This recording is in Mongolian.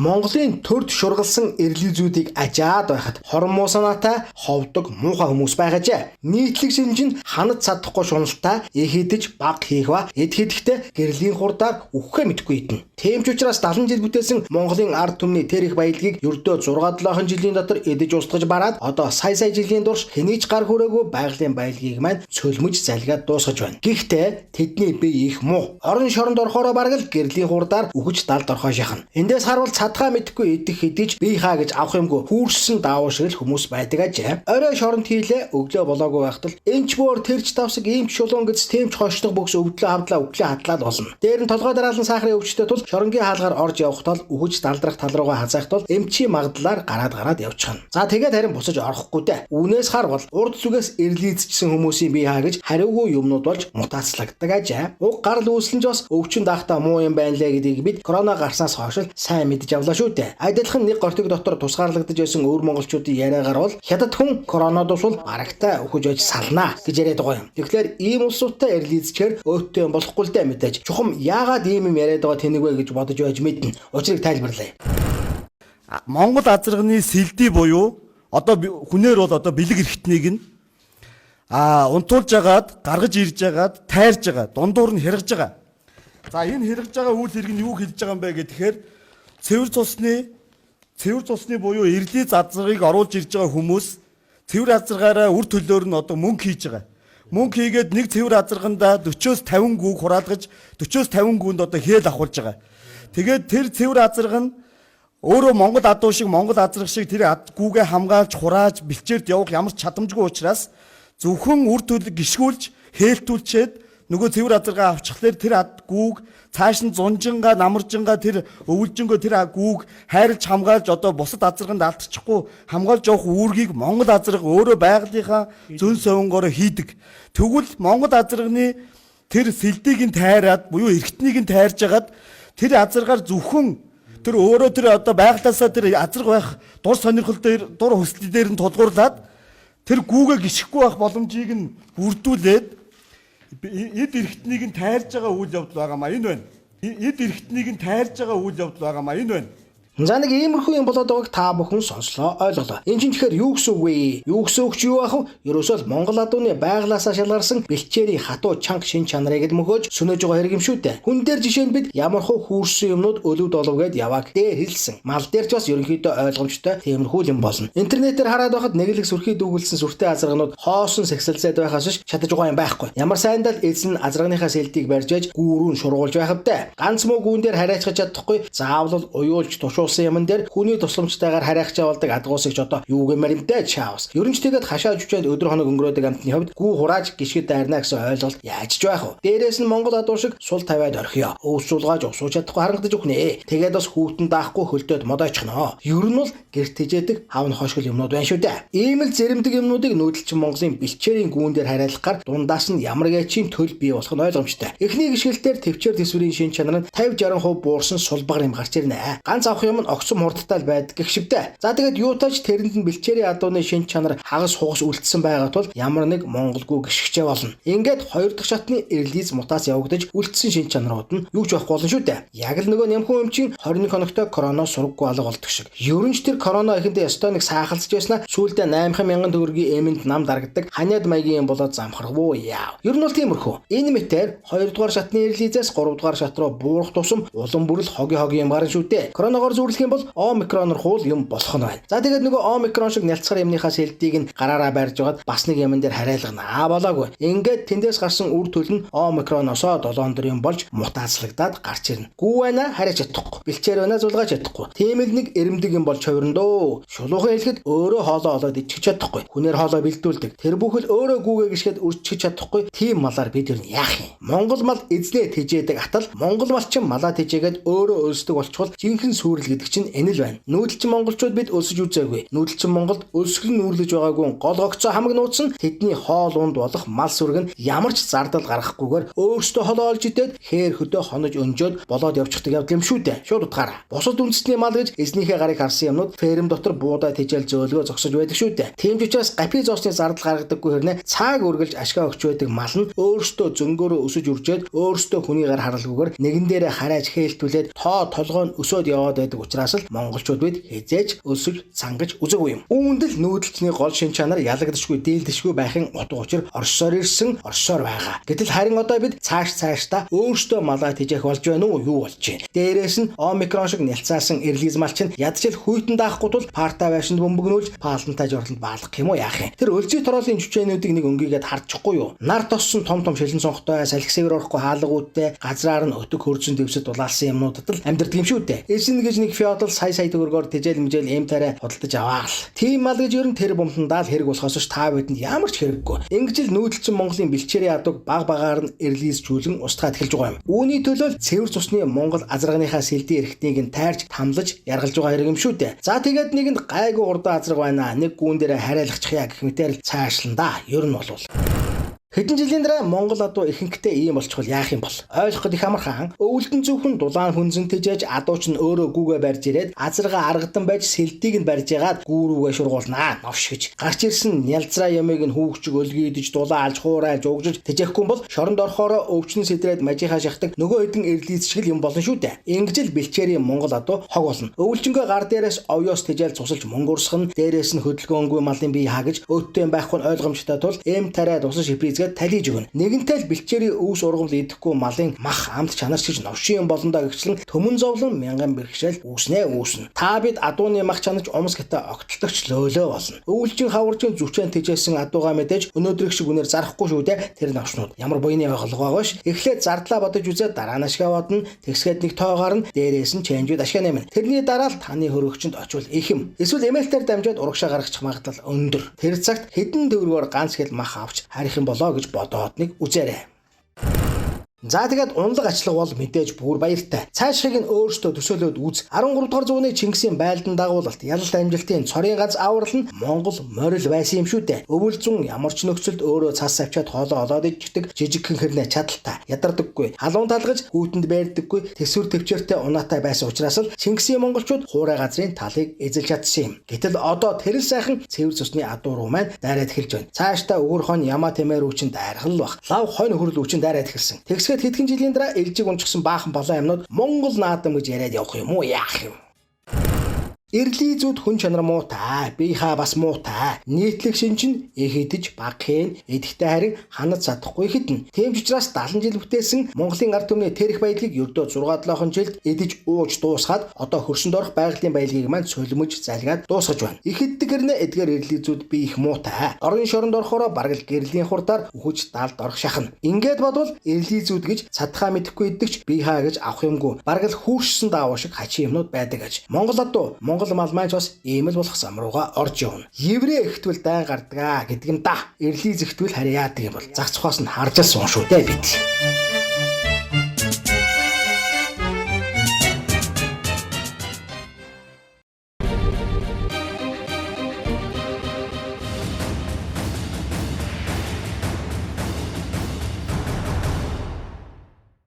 Монголын төрд шургалсан эрлизүүдийг ажаад байхад хормоо санаатай ховдог муухай хүмүүс байгаажээ. Нийтлэг шинжинд ханад чадахгүй шуналтай эхэдэж баг хийх ба эд хэдэгтээ гэрлийн хурдаар үххэ мэдгүй идэнэ. Тийм ч учраас 70 жил бүтээсэн Монголын ард түмний тэр их баялагийг ердөө 6-7 жилийн дотор эдэж устгаж бараад одоо сая жилийн турш хэнийч гар хүрээгүй байгалийн баялагийг маань цөлмөж залгаад дуусгаж байна. Гэхдээ тэдний бие их муу. Орон шоронд орохороо бараг л гэрлийн хурдаар үхэж далд орхоо шахна. Эндээс харуул цадхаа мэдхгүй идэх хэдиж бие хаа гэж авах юмгүй хүүрсэн даавуу шиг л хүмүүс байдаг ажээ. Орой шоронд хийлээ өглөө болоогүй байхад л энч бөөр тэрч тавсаг иймч шулуун гэж тэмч хойшлох бөкс өвдлөө хавдлаа өглөө хатлаад болно. Дээр нь толгой дараалан сахарын өвчтөд тул шоронгийн хаалгаар орж явах тул үхэж далдрах тал руугаа хазаах тул эмчи магадлаар гараад явчихна. За тэгээд харин бусаж орохгүй дээ. Үүнээс харвал урд зүгээс эрлийцчихсэн хүмүүсийн бие хаа гэж хариугүй юмнууд болж мутацлагдаг ажээ. Уг гарал үүслэн ч бас өвчин дахта муу юм байна лээ гэдгийг бид корона гарснаас хойш сайн мэдж авлаа шүү дээ. Адилхан нэг гортог дотор тусгаарлагдаж байсан өвөр монголчуудын яриагаар бол хятад хүн коронод усвал барагтай үхэж байж салнаа гэж яриад байгаа юм. Тэгэхээр ийм улсуудтай эрлийцчээр өөттэй юм болохгүй л дээ мэдээж. Чухам яагаад ийм юм яриад байгаа тэнэг вэ гэж бодож байж мэднэ. Учрыг тайлбарлая. Монгол азарганы сэлдий буюу одоо хүнээр бол одоо бэлэг эрхтнийг нь унтуулж агаад гаргаж ирж агаад тайрж байгаа дундуур нь хэрэгж байгаа. За энэ хэрэгж байгаа үйл хэрэг нь юу хэлж байгаа юм бэ гэхээр цэвэр цусны буюу эрлий азаргыг оруулж ирж байгаа хүмүүс цэвэр азаргаараа үр төлөөр нь одоо мөнгө хийж байгаа. Мөнгө хийгээд нэг цэвэр азарганда 40-50 гүүг хураалгаж 40-50 гүүнд одоо хээл авахулж байгаа. Тэгээд тэр цэвэр азарга нь өөрөө Монгол адуу шиг Монгол азарга шиг тэр гүүгээ хамгаалж хурааж бэлчээрд явах ямар ч чадамжгүй учраас зөвхөн үр төлөг гიშгүүлж хээлтүүлчихэд нөгөө цэвэр азаргаа авчихлаар тэр гүүг цааш нь зунжингаа намаржингаа тэр өвөлжингөө тэр гүүг хайрлж хамгаалж одоо бусад азарганд алдчихгүй хамгаалж явах үүргийг Монгол азарга өөрөө байгалийнхаа зөн совингоор хийдэг. Тэгвэл Монгол азарганы тэр сэлдийг нь тайраад буюу эргэтнийг нь тайрж агаад тэр азаргаар зөвхөн тэр өөрөө тэр одоо байгалаасаа тэр азарга байх дур сонирхол дээр дур хүсэл дээр нь тулгуурлаад тэр гүүгээ гიშгэхгүй байх боломжийг нь бүрдүүлээд эд эрхтнийг нь тайрж байгаа үйл явдал байгаамаа энэ байна. Эд эрхтнийг нь тайрж байгаа үйл явдал байгаамаа энэ байна. За нэг иймэрхүү юм болоод байгааг та бүхэн сонслоо ойлголоо. Энэ чинь тэгэхээр юу гэсэн үг вэ? Юу гэсэн үг ч юу ах вэ? Ерөөсөө Монгол адууны байглаасаа шалгарсан бэлчээрийн хатуу чанга шин чанарыг л мөхөөж сүнэж байгаа хэрэг юм шүү дээ. Хүн дээр жишээ нь бид ямар хөө хүүрсэн юмнууд өлөв долов гэд явааг дээр хэлсэн. Мал дээр ч бас ерөнхийдөө ойлгомжтой тиймэрхүү юм болно. Интернетээр хараад байхад нэглэг сүрхий дүүгэлсэн сүртэй азарганууд хоосон сексэлзээд байхаас ш чадаж байгаа юм байхгүй. Ямар сайндаа л эзэн азарганыхаа сэлдийг барьж ээж гүүрүүн шургуулж байх хэвдэ. Ганц муу гүүн дээр хараачхаж чадахгүй заавал уюулж тушуулсан юм дээр хүний тусламжтайгаар харайх чавалдаг адгуусагч одоо юу гэмээр юм дээ чаавс. Ерөн ч тэгээд хашааж үчээд өдөр хоног өнгөрөөдөг амтны хувьд гүү хурааж гიშгэд дайрна гэсэн ойлголт яаж ч байх вэ? Дээрээс нь Монгол адуу шиг сул тавиад орхиё. Өөсүүлгээж усууж чадахгүй харагдаж өгнэ. Тэгээд бас хүүтэн даахгүй хөлтөөд модойчхноо. Ер нь бол гэрт хижээдэг хавн хошгол юмнууд байна шүү дээ. Ийм л зэрэмдэг юмнуудыг нүүдэлчин Монголын бэлчээрийн гүүн дээр хараалахаар дундаас нь ямар ячийн төл бий болох нь ойлгомжтой. Эхний гიშгэлтээр төвчээр төсвөрийн шин чанар нь 50-60% буурсан сулбагар юм гарч ирнэ. Ганц авах юм нь огцом хурдтай байдаг гэх шивдэ. За тэгээд юутаач тэрэнд нь бэлчээрийн адууны шин чанар хагас хугас үлдсэн байгаа тул ямар нэг монголгүй гიშгчээ болно. Ингээд хоёр дахь шатны эрлиз мутац явагдаж үлдсэн шин чанарууд нь юу ч байхгүй болно шүү дээ. Яг л нөгөө нямхан өмчийн 21 хоногтой корона сургаггүй алга болдог шиг. Ерөн ч тэр корона ихэндээ ёстой нэг саахалцж байснаа сүүлдээ 800,000 төгрөгийн эмэнд нам дарагдаг ханиад маягийн юм болоод замхарвуу яав. Ер нь бол тиймэрхүү. Энэ мэтэр 2 дугаар шатны эрлизээс 3 дугаар шат руу буурах тусам улам бүрэл хогийн юм гарна шүү дээ. Коронавигоор зүүрлэх юм бол омикронор хуул юм болох нь байна. За тэгээд нөгөө омикрон шиг нялцгар юмныхаа сэлдийг нь гараараа барьж байгаад бас нэг юм дээр хараалгана болоогүй. Ингээд тэндээс гарсан үр төлөв нь омикроносоо 7 өдөр юм болж мутацлагдаад гарч ирнэ. Гүү байна хараач чадахгүй. Бэлчээр байна зулгаж чадахгүй. Тийм л нэг эрэмдэг юм болж хувирндөө. Шулуухан хэлэхэд өөрөө хоолоо олоод ичиж чадахгүй. Хүнээр хоолоо бэлдүүлдэг. Тэр бүхэл өөрөө гүүгээ гიშгэд үрчиж чадахгүй. Тийм малаар бид юу яах юм? Монгол мал эзнээ тэжээдэг атал Монгол малчин малаа тэжээгээд өөрөө өлсдөг болчихвол жинхэнэ сүрэл гэдэг чинь энэ л байна. Нүүдэлчин монголчууд бид өлсөж үзээгүй. Нүүдэлчин Монголд өлсгөл нүүрлэж байгаагүй гол гогцоо хамаг нууцсан тэдний хоол унд болох мал сүрэг нь ямар ч зардал гаргахгүйгээр өөрсдөө холоо олж идээд хээр хөдөө хонож өнжөөд болоод явчихдаг явдал юм шүү дээ. Шууд утгаараа. Бусад үндэсний мал гэж эзнийхээ гарыг харсан юмнууд ферм дотор буудаа тэжээл зөөлгөө зогсож байдаг шүү дээ. Тийм ч учраас гапи зоосны зардал гаргадаггүй хэрнээ цааг үргэлж ашгаа өгч байдаг мал нь өөрсдөө зөнгөөрөө өсөж үржээд өөрсдөө хүний гар харалгүйгээр нэгэн дээрээ харааж хээлтүүлээд тоо толгой нь өсөөд яваад байдаг учраас л монголчууд бид хизээж өсөж цангаж үзээгүй юм. Үүнд л нүүдэлчний гол шин чанар ялагдшгүй дийлдэшгүй байхын утга учир Оросоор ирсэн, Оросоор байгаа. Гэтэл харин одоо бид цаашдаа өөрсдөө малгай тижээх болж байна уу? Юу болж байна? Дээрээс нь омикрон шиг нялцаасан эрлиз малч нь ядчил хүйтэн даахгүй тул парта байшинд бөмбөгнүүлж паалтантай жорлонд баалгах юм уу яах юм? Тэр өлзий тороолын жүжээнүүдийг нэг өнгийгээд харчихгүй юу? Нар тоссон том шилэн сонхтой, салхисээр орохгүй хаалгуудтай, газраар нь өтөг хөржин дэвсэд дулаалсан юмнуудад л амьдардаг юм шүү дээ. Эсин гэж нэг феодал сая төгрөгөөр тижэл мжэл эм тарай худалдаж аваал. Тийм мал гэж ер нь тэр бомтандаа л хэрэг болохоос ш та бидэнд ямар ч хэрэггүй. Ингэж л нүүдэлчин Монголын бэлчээрийн адаг баг нь эрлизжүүлэн устгаад эхэлж байгаа юм. Үүний төлөө цэвэр цусны Монгол азарганыхаа сэлдийн эрхтнийг нь тайрч тамлаж яргалж байгаа хэрэг юм шүү дээ. За тэгээд нэгэнд гайгүй урдаа азарга байна. Нэг гүүн дээр хараалгачих яа гэх мэтээр л цаашлан да. Ер нь болвол хэдэн жилийн дараа Монгол адуу ихэнхдээ ийм болчихвол яах юм бол? Ойлгоход их амархан. Өвөлдөн зөвхөн дулаан хүнзэн тэжээж адууч нь өөрөө гүүгээ барьж ирээд азарга аргадан байж сэлдийг нь барьж ягаад гүүрүүгээ шургуулнаа. Новш гэж. Гарч ирсэн нялзраа ямыг нь хүүгчиг өлгийдэж дулаалж хуурайлж угжиж тэжээхгүй бол шоронд орохороо өвчнөн сэтрээд мажийнхаа шахдаг нөгөө хэдэн эрлиз шиг юм болно шүү дээ. Ингэж л бэлчээрийн Монгол адуу хог болно. Өвөлжөнгөө гар дээрээс овёос тэжээл цусалж мөнгө урсгах нь дээрээс нь хөдөлгөөнгүй малын бие хаагж өттэй байхгүй нь ойлгомжтой тул эм тарай тусал шиприз талиж өгнө. Нэгэнтэй л бэлчээрийн өвс ургамал идэхгүй малын мах амт чанар чиж новшин болондоо гिचлэн төмөн зовлон мянган бэрхшээл үүснэ. Та бид адууны мах чанарч умс гэтэ огтлогч löөлөө болно. Өвөлжин хаваржин зүчэн тэжээсэн адуугаа мэдээж өнөөдрөх шиг үнээр зарахгүй шүү дээ. Тэр навшнууд ямар буйны ойлголгоо байгаа ш. Эхлээд зардлаа бодож үзээд дараа нь ашгаа бодно. Тэгсгээд нэг тоогоор нь дээрээс нь ченжүүд ашгаа нэмнэ. Тэрний дараа л таны хөрөгчөнд очвол их юм. Эсвэл эмээлтээр дамжаад урагшаа гаргачих магадлал өндөр. Тэр цагт хэдэн төгрөгөөр ганц хэл мах авч харих юм болоо гэж бодоод нэг үзээрэй. За тэгээд унлаг ачлага бол мэдээж бүр баяртай. Цаашхыг нь өөртөө төсөөлөөд үз. 13 дугаар зууны Чингисийн байлдан дагуулалт, ялалт амжилтын цорын ганц аврал нь Монгол морил байсан юм шүү дээ. Өвөлзүн ямар ч нөхцөлд өөрөө цас авчаад хоолоо олоод ичдэг жижигхэн хэрнээ чадaltaй, ядардаггүй, халуун талгаж хүүтэнд байрдаггүй, тэсвэр төвчээртэй унаатай байсан учраас л Чингисийн монголчууд хуурай газрын талыг эзэлж чадсан юм. Гэтэл одоо тэрэл сайхан цэвэр цусны адуу руу маань дайраад эхэлж байна. Цаашдаа өгөр хон яма тэмээр үчин дайрхал бах. Лав хонь хөрөл үчин дайраад эхэлсэн. Хэдхэн жилийн дараа элжиг унчихсан баахан балан юмнууд Монгол наадам гэж яриад явах юм уу яах юм? Эрлизүүд хүн чанар муутай, биехаа бас муутай. Нийтлэг шинжин эхидэж багхийн, эдгтэй харин ханаж чадахгүй хитэн. Тийм ч учраас 70 жил бүтээсэн Монголын ард түмний тэрх баялагийг ердөө 6-7 жилд эдэж ууж дуусгаад одоо хөрсөнд орох байгалийн баялагийг маань солимож залгаад дуусгаж байна. Ихэддэг гэрнэ эдгээр эрлизүүд биех муутай. Орон шоронд орохороо бараг л гэрлийн хурдаар үхэж далд орох шахна. Ингээд бодвол эрлизүүд гэж цадхаа мэдэхгүй идэгч биехаа гэж авах юмгүй. Бараг л хүүршсэн даавуу шиг хачин юмнууд байдаг гэж. Монгол адуу Монгол мал маань ч бас ийм л болох зам руугаа орж явна. Еврей ихтвэл дайн гардаг гэдэг юм да. Эрлиз ихтвэл харьяадаг юм бол зах цухаас нь харж алсан шүү дээ бид.